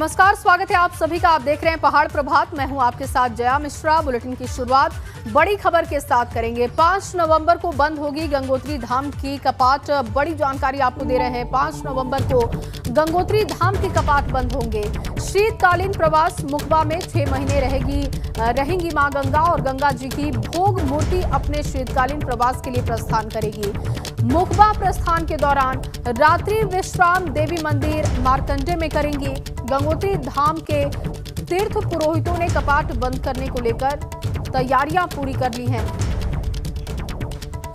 नमस्कार, स्वागत है आप सभी का। आप देख रहे हैं पहाड़ प्रभात। मैं हूं आपके साथ जया मिश्रा। बुलेटिन की शुरुआत बड़ी खबर के साथ करेंगे। 5 नवंबर को बंद होगी गंगोत्री धाम की कपाट। बड़ी जानकारी आपको दे रहे हैं। 5 नवंबर को गंगोत्री धाम के कपाट बंद होंगे। शीतकालीन प्रवास मुखबा में 6 महीने रहेंगी मां गंगा और गंगा जी की भोग मूर्ति अपने शीतकालीन प्रवास के लिए प्रस्थान करेगी। मुखबा प्रस्थान के दौरान रात्रि विश्राम देवी मंदिर मार्कंडे में करेंगी। गंगोत्री धाम के तीर्थ पुरोहितों ने कपाट बंद करने को लेकर तैयारियां पूरी कर ली हैं।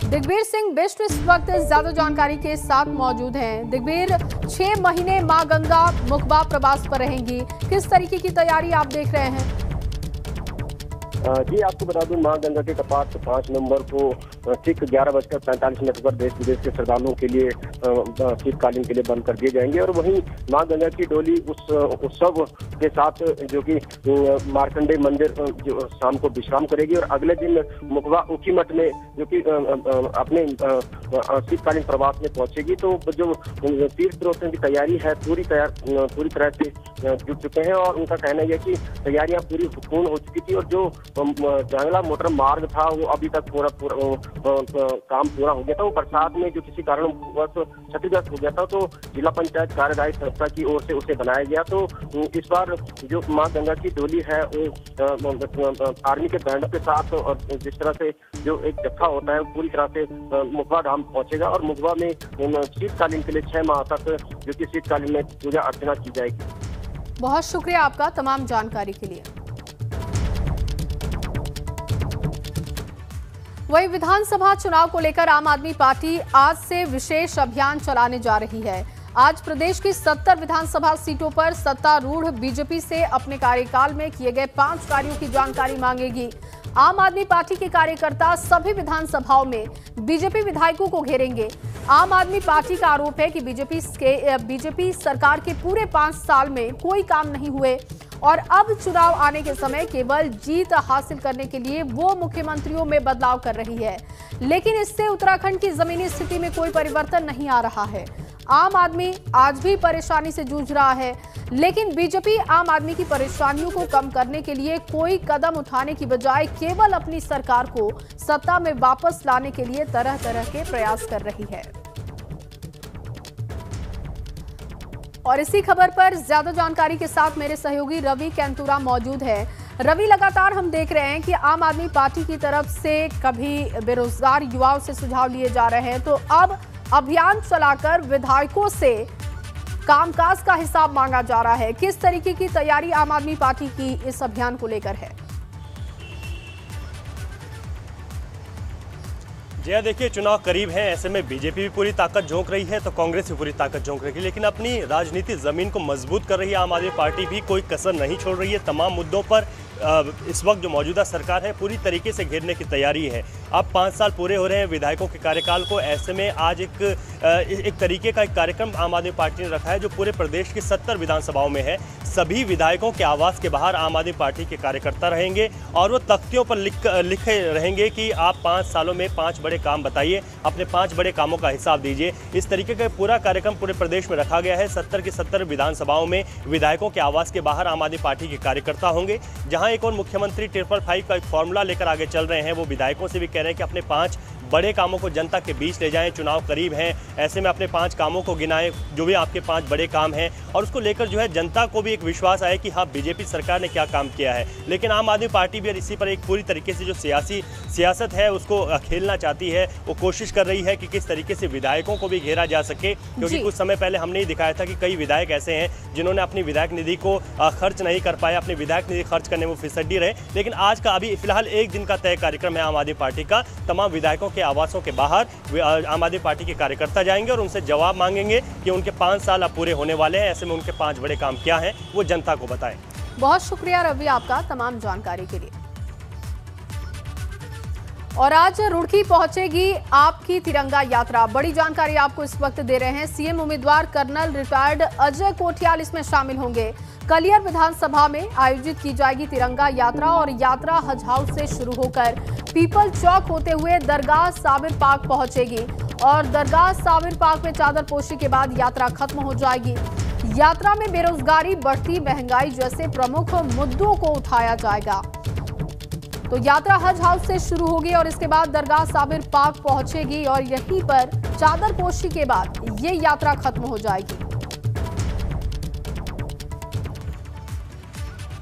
दिग्वीर सिंह बिष्ट इस वक्त ज्यादा जानकारी के साथ मौजूद हैं। दिग्वीर, 6 महीने मां गंगा मुखबा प्रवास पर रहेंगी, किस तरीके की तैयारी आप देख रहे हैं? जी, आपको बता दूं, मां गंगा के कपाट 5 नवंबर को ठीक 11:45 पर देश विदेश के श्रद्धालुओं के लिए शीतकालीन के लिए बंद कर दिए जाएंगे। और वहीं मां गंगा की डोली उस उत्सव के साथ जो कि मार्कंडे मंदिर जो शाम को विश्राम करेगी और अगले दिन मुखबा ऊखीमठ में जो कि अपने शीतकालीन प्रवास में पहुंचेगी। तो जो तीर्थ पुरोहितों की तैयारी है पूरी तरह से जुट चुके हैं और उनका कहना यह है कि तैयारियां पूरी पूर्ण हो चुकी थी और जो जंगला मोटर मार्ग था वो अभी तक पूरा काम पूरा हो गया था। वो बरसात में जो किसी कारण क्षतिग्रस्त हो गया था, तो जिला पंचायत कार्यदायी संस्था की ओर से उसे बनाया गया। तो इस बार जो मां गंगा की डोली है वो आर्मी के बैंड के साथ और जिस तरह से जो एक जत्था होता है पूरी तरह से मुखबा धाम पहुंचेगा और मुखबा में शीतकालीन के लिए 6 माह तक जो कि शीतकालीन में पूजा अर्चना की जाएगी। बहुत शुक्रिया आपका तमाम जानकारी के लिए। वहीं विधानसभा चुनाव को लेकर आम आदमी पार्टी आज से विशेष अभियान चलाने जा रही है। आज प्रदेश की 70 विधानसभा सीटों पर सत्तारूढ़ बीजेपी से अपने कार्यकाल में किए गए 5 कार्यों की जानकारी मांगेगी। आम आदमी पार्टी के कार्यकर्ता सभी विधानसभाओं में बीजेपी विधायकों को घेरेंगे। आम आदमी पार्टी का आरोप है कि बीजेपी सरकार के पूरे 5 साल में कोई काम नहीं हुए और अब चुनाव आने के समय केवल जीत हासिल करने के लिए वो मुख्यमंत्रियों में बदलाव कर रही है, लेकिन इससे उत्तराखंड की जमीनी स्थिति में कोई परिवर्तन नहीं आ रहा है। आम आदमी आज भी परेशानी से जूझ रहा है, लेकिन बीजेपी आम आदमी की परेशानियों को कम करने के लिए कोई कदम उठाने की बजाय केवल अपनी सरकार को सत्ता में वापस लाने के लिए तरह तरह के प्रयास कर रही है। और इसी खबर पर ज्यादा जानकारी के साथ मेरे सहयोगी रवि कैंतुरा मौजूद है। रवि, लगातार हम देख रहे हैं कि आम आदमी पार्टी की तरफ से कभी बेरोजगार युवाओं से सुझाव लिए जा रहे हैं, तो अब अभियान चलाकर विधायकों से कामकाज का हिसाब मांगा जा रहा है। किस तरीके की तैयारी आम आदमी पार्टी की इस अभियान को लेकर है? जया, देखिए, चुनाव करीब है, ऐसे में बीजेपी भी पूरी ताकत झोंक रही है तो कांग्रेस भी पूरी ताकत झोंक रही है, लेकिन अपनी राजनीतिक जमीन को मजबूत कर रही है आम आदमी पार्टी भी कोई कसर नहीं छोड़ रही है। तमाम मुद्दों पर इस वक्त जो मौजूदा सरकार है पूरी तरीके से घेरने की तैयारी है। अब 5 साल पूरे हो रहे हैं विधायकों के कार्यकाल को, ऐसे में आज एक तरीके का एक कार्यक्रम आम आदमी पार्टी ने रखा है जो पूरे प्रदेश की 70 विधानसभाओं में है। सभी विधायकों के आवास के बाहर आम आदमी पार्टी के कार्यकर्ता रहेंगे और वो तख्तियों पर लिखे रहेंगे कि आप 5 सालों में 5 बड़े काम बताइए, अपने 5 बड़े कामों का हिसाब दीजिए। इस तरीके का पूरा कार्यक्रम पूरे प्रदेश में रखा गया है। 70 की 70 विधानसभाओं में विधायकों के आवास के बाहर आम आदमी पार्टी के कार्यकर्ता होंगे। जहां एक और मुख्यमंत्री 555 का एक फॉर्मूला लेकर आगे चल रहे हैं। वो विधायकों से भी कह रहे हैं कि अपने 5 बड़े कामों को जनता के बीच ले जाएं। चुनाव करीब हैं, ऐसे में अपने 5 कामों को गिनाएं, जो भी आपके 5 बड़े काम हैं, और उसको लेकर जो है जनता को भी एक विश्वास आए कि हाँ, बीजेपी सरकार ने क्या काम किया है। लेकिन आम आदमी पार्टी भी इसी पर एक पूरी तरीके से जो सियासत है उसको खेलना चाहती है। वो कोशिश कर रही है कि किस तरीके से विधायकों को भी घेरा जा सके, क्योंकि कुछ समय पहले हमने ही दिखाया था कि कई विधायक ऐसे हैं जिन्होंने अपनी विधायक निधि को खर्च नहीं कर पाया, अपनी विधायक निधि खर्च करने में फिसड्डी रहे। लेकिन आज का अभी फिलहाल 1 दिन का तय कार्यक्रम है आम आदमी पार्टी का। तमाम विधायकों के आवासों के बाहर आम आदमी पार्टी के कार्यकर्ता जाएंगे और उनसे जवाब मांगेंगे कि उनके 5 साल अब पूरे होने वाले हैं, ऐसे में उनके 5 बड़े काम क्या हैं वो जनता को बताएं। बहुत शुक्रिया रवि आपका तमाम जानकारी के लिए। और आज रुड़की पहुंचेगी आपकी तिरंगा यात्रा। बड़ी जानकारी आपको इस वक्त दे रहे हैं। सीएम उम्मीदवार कर्नल रिटायर्ड अजय कोठियाल इसमें शामिल होंगे। कलियर विधानसभा में आयोजित की जाएगी तिरंगा यात्रा और यात्रा हज हाउस से शुरू होकर पीपल चौक होते हुए दरगाह साबिर पार्क पहुंचेगी और दरगाह साबिर पार्क में चादर पोशी के बाद यात्रा खत्म हो जाएगी। यात्रा में बेरोजगारी, बढ़ती महंगाई जैसे प्रमुख मुद्दों को उठाया जाएगा। तो यात्रा हज हाउस से शुरू होगी और इसके बाद दरगाह साबिर पाक पहुंचेगी और यहीं पर चादर पोशी के बाद ये यात्रा खत्म हो जाएगी।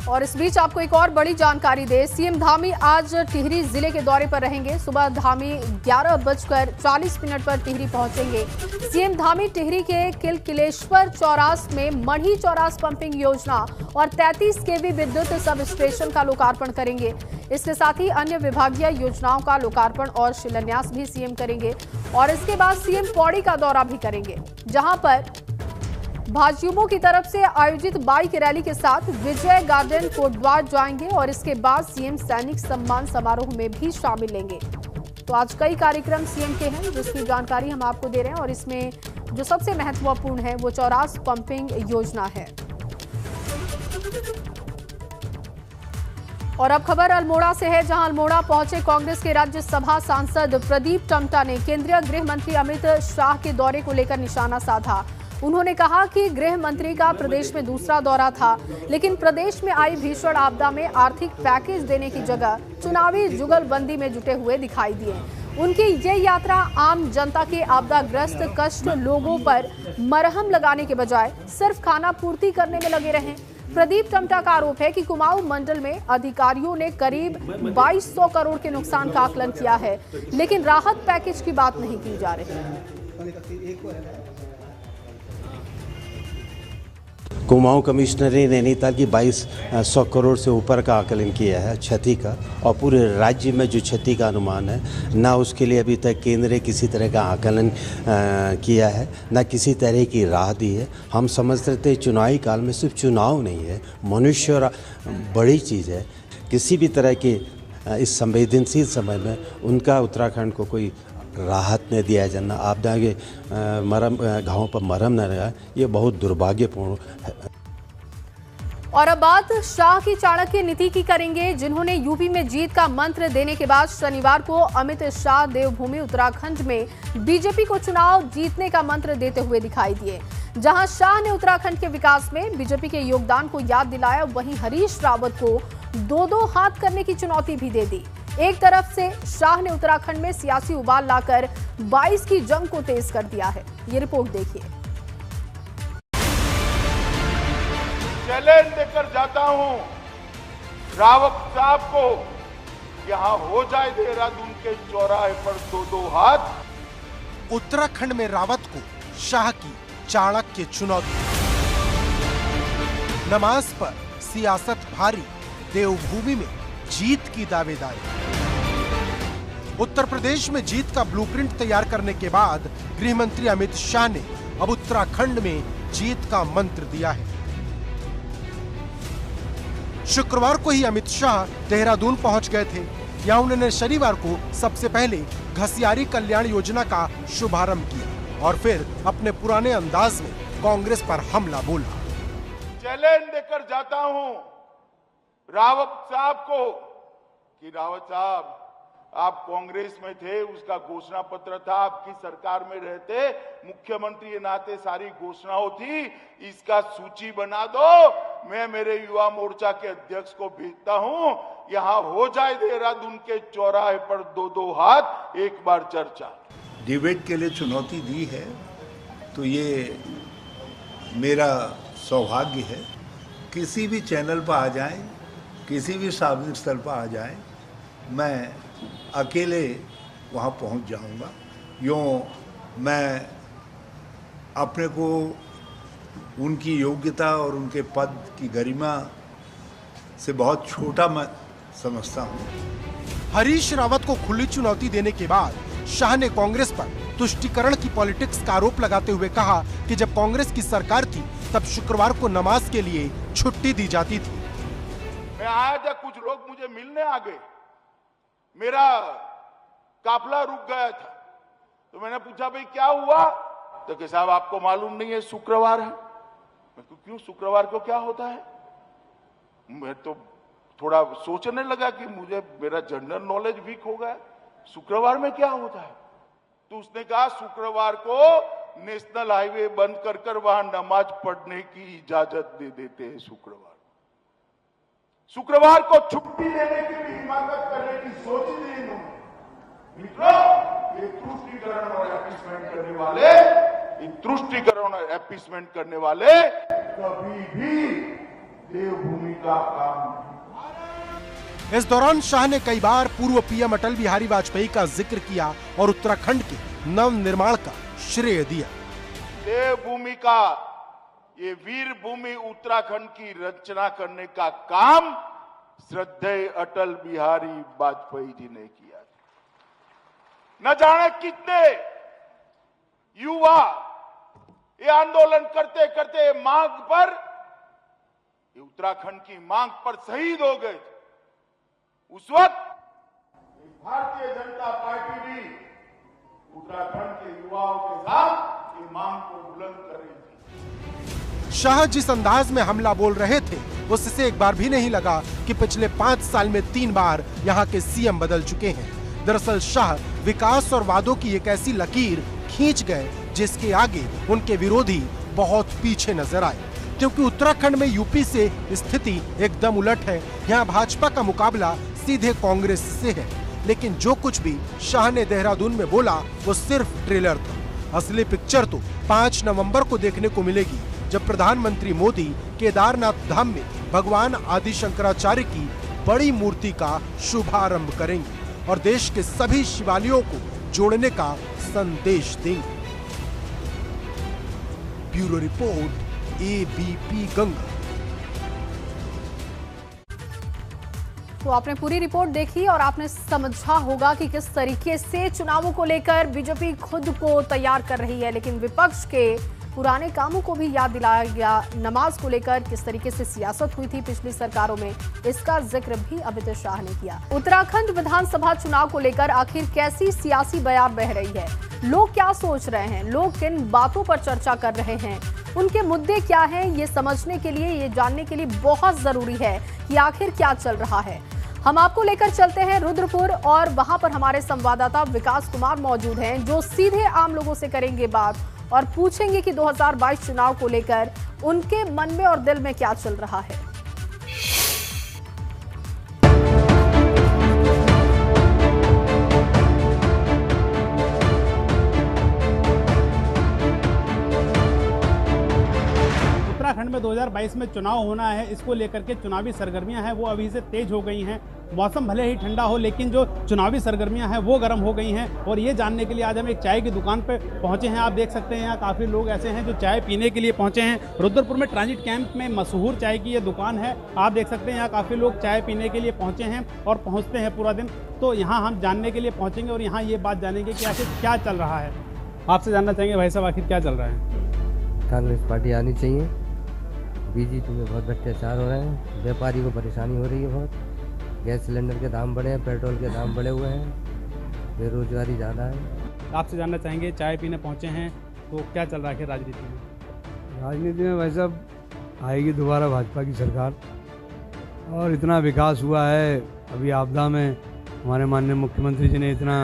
और इस बीच आपको एक और बड़ी जानकारी दे, सीएम धामी आज टिहरी जिले के दौरे पर रहेंगे। सुबह धामी 11:40 पर टिहरी पहुंचेंगे। सीएम धामी टिहरी के किलकिलेश्वर चौरास में मढ़ी चौरास पंपिंग योजना और 33 केवी विद्युत सब स्टेशन का लोकार्पण करेंगे। इसके साथ ही अन्य विभागीय योजनाओं का लोकार्पण और शिलान्यास भी सीएम करेंगे। और इसके बाद सीएम पौड़ी का दौरा भी करेंगे, जहां पर भाजयुमो की तरफ से आयोजित बाइक रैली के साथ विजय गार्डन कोटद्वार जाएंगे और इसके बाद सीएम सैनिक सम्मान समारोह में भी शामिल लेंगे। तो आज कई कार्यक्रम सीएम के हैं, जिसकी जानकारी हम आपको दे रहे हैं। और इसमें जो सबसे महत्वपूर्ण है वो चौरास पंपिंग योजना है। और अब खबर अल्मोड़ा से है, जहां अल्मोड़ा पहुंचे कांग्रेस के राज्यसभा सांसद प्रदीप टम्टा ने केंद्रीय गृह मंत्री अमित शाह के दौरे को लेकर निशाना साधा। उन्होंने कहा कि गृह मंत्री का प्रदेश में दूसरा दौरा था, लेकिन प्रदेश में आई भीषण आपदा में आर्थिक पैकेज देने की जगह चुनावी जुगलबंदी में जुटे हुए दिखाई दिए। उनकी ये यात्रा आम जनता के आपदाग्रस्त कष्ट लोगों पर मरहम लगाने के बजाय सिर्फ खाना पूर्ति करने में लगे रहे। प्रदीप टम्टा का आरोप है कि कुमाऊं मंडल में अधिकारियों ने करीब 2200 करोड़ के नुकसान का आकलन किया है, लेकिन राहत पैकेज की बात नहीं की जा रही। कुमाऊं कमिश्नर ने नैनीताल की 2200 करोड़ से ऊपर का आकलन किया है क्षति का, और पूरे राज्य में जो क्षति का अनुमान है ना उसके लिए अभी तक केंद्र ने किसी तरह का आकलन किया है, ना किसी तरह की राह दी है। हम समझते थे चुनावी काल में सिर्फ चुनाव नहीं है, मनुष्य और बड़ी चीज़ है। किसी भी तरह के इस संवेदनशील समय में उनका उत्तराखंड को कोई राहत न दिया जाना, आपदा के घावों पर मरहम न लगा, ये बहुत दुर्भाग्यपूर्ण है। और अब बात शाह की चाणक्य नीति की करेंगे, जिन्होंने यूपी में जीत का मंत्र देने के बाद शनिवार को अमित शाह देवभूमि उत्तराखंड में बीजेपी को चुनाव जीतने का मंत्र देते हुए दिखाई दिए। जहां शाह ने उत्तराखंड के विकास में बीजेपी के योगदान को याद दिलाया, वहीं हरीश रावत को दो हाथ करने की चुनौती भी दे दी। एक तरफ से शाह ने उत्तराखंड में सियासी उबाल लाकर 22 की जंग को तेज कर दिया है। ये रिपोर्ट देखिए। चैलेंज देकर जाता हूं रावत साहब को, यहां हो जाए देहरादून के चौराहे पर दो हाथ। उत्तराखंड में रावत को शाह की चाणक्य चुनौती। नमाज पर सियासत भारी, देवभूमि में जीत की दावेदारी। उत्तर प्रदेश में जीत का ब्लूप्रिंट तैयार करने के बाद गृह मंत्री अमित शाह ने अब उत्तराखंड में जीत का मंत्र दिया है। शुक्रवार को ही अमित शाह देहरादून पहुंच गए थे। यहां उन्होंने शनिवार को सबसे पहले घसियारी कल्याण योजना का शुभारंभ किया और फिर अपने पुराने अंदाज में कांग्रेस पर हमला बोला। चैलेंज देकर जाता हूं रावत साहब को कि रावत साहब, आप कांग्रेस में थे, उसका घोषणा पत्र था, आपकी सरकार में रहते मुख्यमंत्री के नाते सारी घोषणाओं थी, इसका सूची बना दो। मैं मेरे युवा मोर्चा के अध्यक्ष को भेजता हूं, यहां हो जाए देहरादून के चौराहे पर दो हाथ, एक बार चर्चा। डिबेट के लिए चुनौती दी है तो ये मेरा सौभाग्य है। किसी भी चैनल पर आ जाए, किसी भी सार्वजनिक स्थल पर आ जाए, मैं अकेले वहाँ पहुँच जाऊँगा। यूँ मैं अपने को उनकी योग्यता और उनके पद की गरिमा से बहुत छोटा मैं समझता हूँ। हरीश रावत को खुली चुनौती देने के बाद शाह ने कांग्रेस पर तुष्टीकरण की पॉलिटिक्स का आरोप लगाते हुए कहा कि जब कांग्रेस की सरकार थी तब शुक्रवार को नमाज के लिए छुट्टी दी जाती थी। मैं आया था, कुछ लोग मुझे मिलने आ गए, मेरा काफिला रुक गया था, तो मैंने पूछा भाई क्या हुआ, तो कि साहब आपको मालूम नहीं है शुक्रवार है। मैं क्यों, शुक्रवार को क्या होता है? मैं तो थोड़ा सोचने लगा कि मुझे मेरा जनरल नॉलेज वीक हो गया, शुक्रवार में क्या होता है? तो उसने कहा शुक्रवार को नेशनल हाईवे बंद कर वहां नमाज पढ़ने की इजाजत दे देते हैं। शुक्रवार को छुट्टी देने की भी हिमाकत करने की सोची थी इन्होंने। मित्रों, ये तुष्टीकरण और एपीसमेंट करने वाले कभी भी देवभूमि का काम नहीं। इस दौरान शाह ने कई बार पूर्व पीएम अटल बिहारी वाजपेयी का जिक्र किया और उत्तराखंड के नव निर्माण का श्रेय दिया। देवभूमि का, ये वीर भूमि उत्तराखंड की रचना करने का काम श्रद्धेय अटल बिहारी वाजपेयी जी ने किया। न जाने कितने युवा ये आंदोलन करते करते मांग पर, ये उत्तराखंड की मांग पर शहीद हो गए। उस वक्त भारतीय जनता पार्टी भी उत्तराखंड के युवाओं के साथ ये मांग को बुलंद कर रही थी। शाह जिस अंदाज में हमला बोल रहे थे, उससे एक बार भी नहीं लगा कि पिछले 5 साल में 3 बार यहाँ के सीएम बदल चुके हैं। दरअसल शाह विकास और वादों की एक ऐसी लकीर खींच गए जिसके आगे उनके विरोधी बहुत पीछे नजर आए, क्योंकि उत्तराखंड में यूपी से स्थिति एकदम उलट है। यहाँ भाजपा का मुकाबला सीधे कांग्रेस से है। लेकिन जो कुछ भी शाह ने देहरादून में बोला वो सिर्फ ट्रेलर था। असली पिक्चर तो 5 नवंबर को देखने को मिलेगी, जब प्रधानमंत्री मोदी केदारनाथ धाम में भगवान आदि शंकराचार्य की बड़ी मूर्ति का शुभारंभ करेंगे और देश के सभी शिवालयों को जोड़ने का संदेश देंगे। Bureau report, ABP Ganga. तो आपने पूरी रिपोर्ट देखी और आपने समझा होगा कि किस तरीके से चुनावों को लेकर बीजेपी खुद को तैयार कर रही है, लेकिन विपक्ष के पुराने कामों को भी याद दिलाया गया। नमाज को लेकर किस तरीके से सियासत हुई थी पिछली सरकारों में, इसका जिक्र भी अमित शाह ने किया। उत्तराखंड विधानसभा चुनाव को लेकर आखिर कैसी सियासी बयार बह रही है, लोग क्या सोच रहे हैं, लोग किन बातों पर चर्चा कर रहे हैं, उनके मुद्दे क्या हैं, ये समझने के लिए, ये जानने के लिए बहुत जरूरी है कि आखिर क्या चल रहा है। हम आपको लेकर चलते हैं रुद्रपुर और वहां पर हमारे संवाददाता विकास कुमार मौजूद हैं, जो सीधे आम लोगों से करेंगे बात और पूछेंगे कि 2022 चुनाव को लेकर उनके मन में और दिल में क्या चल रहा है। उत्तराखंड में 2022 में चुनाव होना है, इसको लेकर के चुनावी सरगर्मियां हैं वो अभी से तेज हो गई हैं। मौसम भले ही ठंडा हो, लेकिन जो चुनावी सरगर्मियां हैं वो गर्म हो गई हैं। और ये जानने के लिए आज हम एक चाय की दुकान पे पहुंचे हैं। आप देख सकते हैं यहाँ काफ़ी लोग ऐसे हैं जो चाय पीने के लिए पहुंचे हैं। रुद्रपुर में ट्रांजिट कैंप में मशहूर चाय की ये दुकान है। आप देख सकते हैं यहाँ काफ़ी लोग चाय पीने के लिए पहुँचे हैं और पहुँचते हैं पूरा दिन। तो यहाँ हम जानने के लिए पहुँचेंगे और यहाँ ये बात जानेंगे कि आखिर क्या चल रहा है। आपसे जानना चाहेंगे भाई साहब, आखिर क्या चल रहा है? कांग्रेस पार्टी आनी चाहिए। बीजेपी में बहुत अत्याचार हो रहे हैं, व्यापारी को परेशानी हो रही है बहुत। गैस सिलेंडर के दाम बढ़े हैं, पेट्रोल के दाम बढ़े हुए हैं, बेरोजगारी ज़्यादा है। आपसे जानना चाहेंगे, चाय पीने पहुँचे हैं तो क्या चल रहा है राजनीति में? राजनीति में भाई साहब आएगी दोबारा भाजपा की सरकार और इतना विकास हुआ है। अभी आपदा में हमारे माननीय मुख्यमंत्री जी ने इतना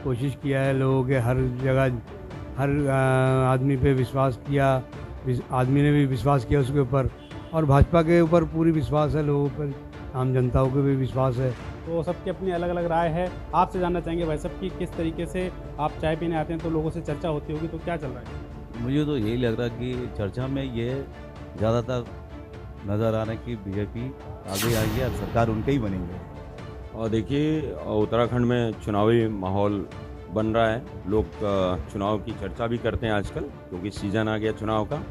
कोशिश किया है, लोगों के हर जगह हर आदमी पे विश्वास किया, आदमी ने भी विश्वास किया उसके ऊपर, और भाजपा के ऊपर पूरी विश्वास है लोगों पर, आम जनताओं को भी विश्वास है। तो सबकी अपनी अलग अलग राय है। आपसे जानना चाहेंगे भाई साहब कि किस तरीके से आप चाय पीने आते हैं तो लोगों से चर्चा होती होगी, तो क्या चल रहा है? मुझे तो यही लग रहा है कि चर्चा में ये ज़्यादातर नज़र आ रहा है कि बीजेपी आगे आई है और सरकार उनके ही बनेंगे। और देखिए, उत्तराखंड में चुनावी माहौल बन रहा है, लोग चुनाव की चर्चा भी करते हैं आजकल, क्योंकि सीज़न आ गया चुनाव का।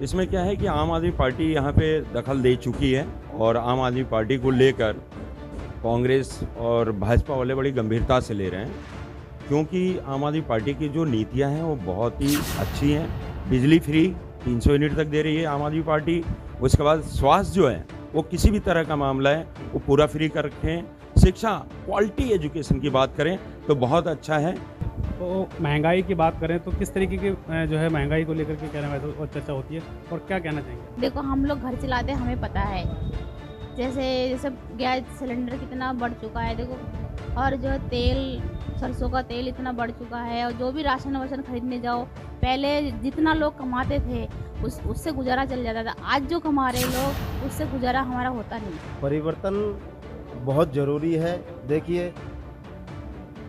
इसमें क्या है कि आम आदमी पार्टी यहाँ पे दखल दे चुकी है और आम आदमी पार्टी को लेकर कांग्रेस और भाजपा वाले बड़ी गंभीरता से ले रहे हैं, क्योंकि आम आदमी पार्टी की जो नीतियाँ हैं वो बहुत ही अच्छी हैं। बिजली फ्री 300 यूनिट तक दे रही है आम आदमी पार्टी। उसके बाद स्वास्थ्य जो है वो किसी भी तरह का मामला है वो पूरा फ्री कर रखें। शिक्षा, क्वालिटी एजुकेशन की बात करें तो बहुत अच्छा है। तो महंगाई की बात करें तो किस तरीके की जो है महंगाई को लेकर के कहना है और चर्चा होती है, और क्या कहना चाहेंगे? देखो, हम लोग घर चलाते हैं, हमें पता है। जैसे गैस सिलेंडर कितना बढ़ चुका है। देखो और जो तेल, सरसों का तेल इतना बढ़ चुका है, और जो भी राशन वाशन खरीदने जाओ, पहले जितना लोग कमाते थे उससे गुजारा चल जाता था। आज जो कमा रहे लोग उससे गुजारा हमारा होता नहीं। परिवर्तन बहुत ज़रूरी है। देखिए,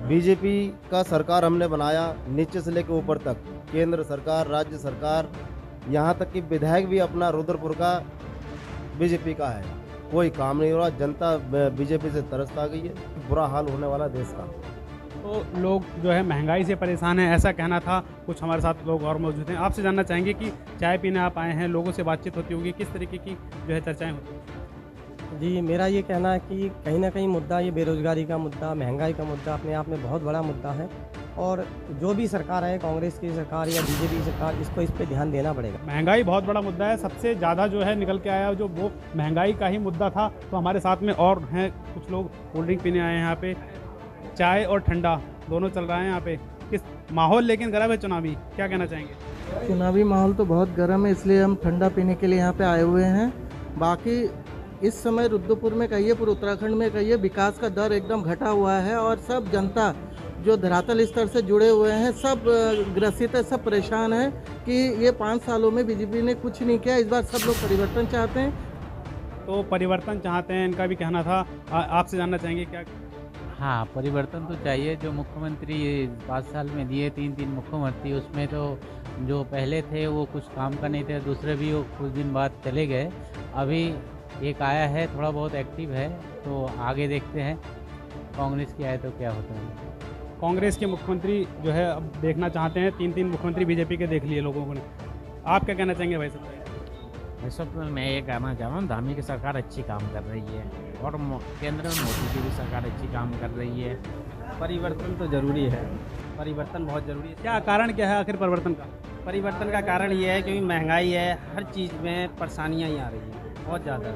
बीजेपी का सरकार हमने बनाया, नीचे से लेकर ऊपर तक, केंद्र सरकार, राज्य सरकार, यहाँ तक कि विधायक भी अपना रुद्रपुर का बीजेपी का है। कोई काम नहीं हो रहा, जनता बीजेपी से तरस आ गई है, बुरा हाल होने वाला देश का। तो लोग जो है महंगाई से परेशान हैं, ऐसा कहना था। कुछ हमारे साथ लोग और मौजूद हैं। आपसे जानना चाहेंगे कि चाय पीने आप आए हैं, लोगों से बातचीत होती होगी, किस तरीके की जो है चर्चाएं होती हैं? जी, मेरा ये कहना है कि कहीं ना कहीं मुद्दा, ये बेरोजगारी का मुद्दा, महंगाई का मुद्दा अपने आप में बहुत बड़ा मुद्दा है, और जो भी सरकार है, कांग्रेस की सरकार या बीजेपी की सरकार, इसको इस पे ध्यान देना पड़ेगा। महंगाई बहुत बड़ा मुद्दा है। सबसे ज़्यादा जो है निकल के आया जो वो महंगाई का ही मुद्दा था। तो हमारे साथ में और हैं कुछ लोग, कोल्ड ड्रिंक पीने आए हैं यहाँ पे। चाय और ठंडा दोनों चल रहा है यहाँ पे। किस माहौल लेकिन गर्म है चुनावी, क्या कहना चाहेंगे? चुनावी माहौल तो बहुत गर्म है, इसलिए हम ठंडा पीने के लिए यहाँ पे आए हुए हैं। बाकी इस समय रुद्रपुर में कहिए, पूरे उत्तराखंड में कहिए, विकास का दर एकदम घटा हुआ है, और सब जनता जो धरातल स्तर से जुड़े हुए हैं सब ग्रसित है, सब परेशान है कि ये 5 सालों में बीजेपी ने कुछ नहीं किया। इस बार सब लोग परिवर्तन चाहते हैं। तो परिवर्तन चाहते हैं, इनका भी कहना था। आपसे जानना चाहेंगे क्या? हाँ, परिवर्तन तो चाहिए। जो मुख्यमंत्री 5 साल में दिए, 3 मुख्यमंत्री, उसमें तो जो पहले थे वो कुछ काम का नहीं थे, दूसरे भी वो कुछ दिन बाद चले गए। अभी एक आया है, थोड़ा बहुत एक्टिव है, तो आगे देखते हैं कांग्रेस की आए तो क्या होता है। कांग्रेस के मुख्यमंत्री जो है अब देखना चाहते हैं। 3 मुख्यमंत्री बीजेपी के देख लिए लोगों ने। आप क्या कहना चाहेंगे भाई साहब? भाई साहब, मैं ये कहना चाह रहा हूँ, धामी की सरकार अच्छी काम कर रही है, और केंद्र में मोदी की भी सरकार अच्छी काम कर रही है। परिवर्तन तो ज़रूरी है, परिवर्तन बहुत ज़रूरी है। क्या कारण क्या है आखिर परिवर्तन का? परिवर्तन का कारण ये है क्योंकि महंगाई है, हर चीज़ में परेशानियाँ ही आ रही हैं बहुत ज़्यादा।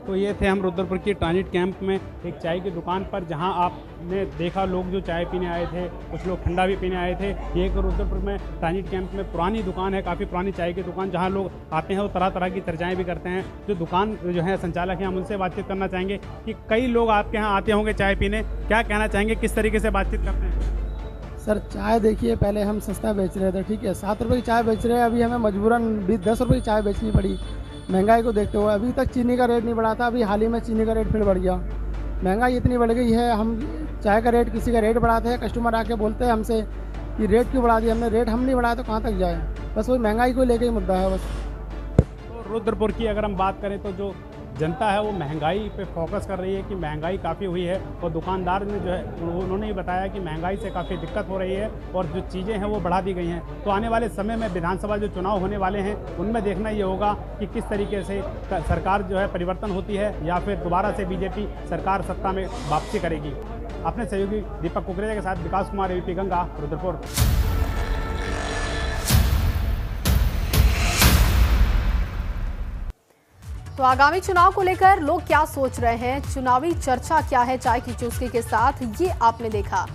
तो ये थे हम रुद्रपुर की ट्रांजिट कैंप में एक चाय की दुकान पर, जहां आपने देखा लोग जो चाय पीने आए थे, कुछ लोग ठंडा भी पीने आए थे। ये एक रुद्रपुर में ट्रांजिट कैंप में पुरानी दुकान है, काफ़ी पुरानी चाय की दुकान, जहां लोग आते हैं वो तरह तरह की चर्चाएं भी करते हैं। जो दुकान जो है संचालक हैं, हम उनसे बातचीत करना चाहेंगे कि कई लोग आपके यहाँ आते होंगे चाय पीने, क्या कहना चाहेंगे, किस तरीके से बातचीत करते हैं? सर, चाय देखिए, पहले हम सस्ता बेच रहे थे, ठीक है, 7 रुपये की चाय बेच रहे हैं, अभी हमें मजबूरन 10 रुपये की चाय बेचनी पड़ी महंगाई को देखते हुए। अभी तक चीनी का रेट नहीं बढ़ा था, अभी हाल ही में चीनी का रेट फिर बढ़ गया। महंगाई इतनी बढ़ गई है, हम चाय का रेट, किसी का रेट बढ़ाते हैं, कस्टमर आके बोलते हैं हमसे कि रेट क्यों बढ़ा दिया हमने, रेट हम नहीं बढ़ाया तो कहाँ तक जाए। बस वही महंगाई को लेकर ही मुद्दा है बस। तो रुद्रपुर की अगर हम बात करें तो जो जनता है वो महंगाई पे फोकस कर रही है कि महंगाई काफ़ी हुई है, और दुकानदार ने जो है उन्होंने ही बताया कि महंगाई से काफ़ी दिक्कत हो रही है और जो चीज़ें हैं वो बढ़ा दी गई हैं। तो आने वाले समय में विधानसभा जो चुनाव होने वाले हैं उनमें देखना ये होगा कि किस तरीके से सरकार जो है परिवर्तन होती है, या फिर दोबारा से बीजेपी सरकार सत्ता में वापसी करेगी। अपने सहयोगी दीपक कुकरेजा के साथ विकास कुमार, एबीपी गंगा, रुद्रपुर। तो आगामी चुनाव को लेकर लोग क्या सोच रहे हैं, चुनावी चर्चा क्या है चाय की चुस्की के साथ, ये आपने देखा।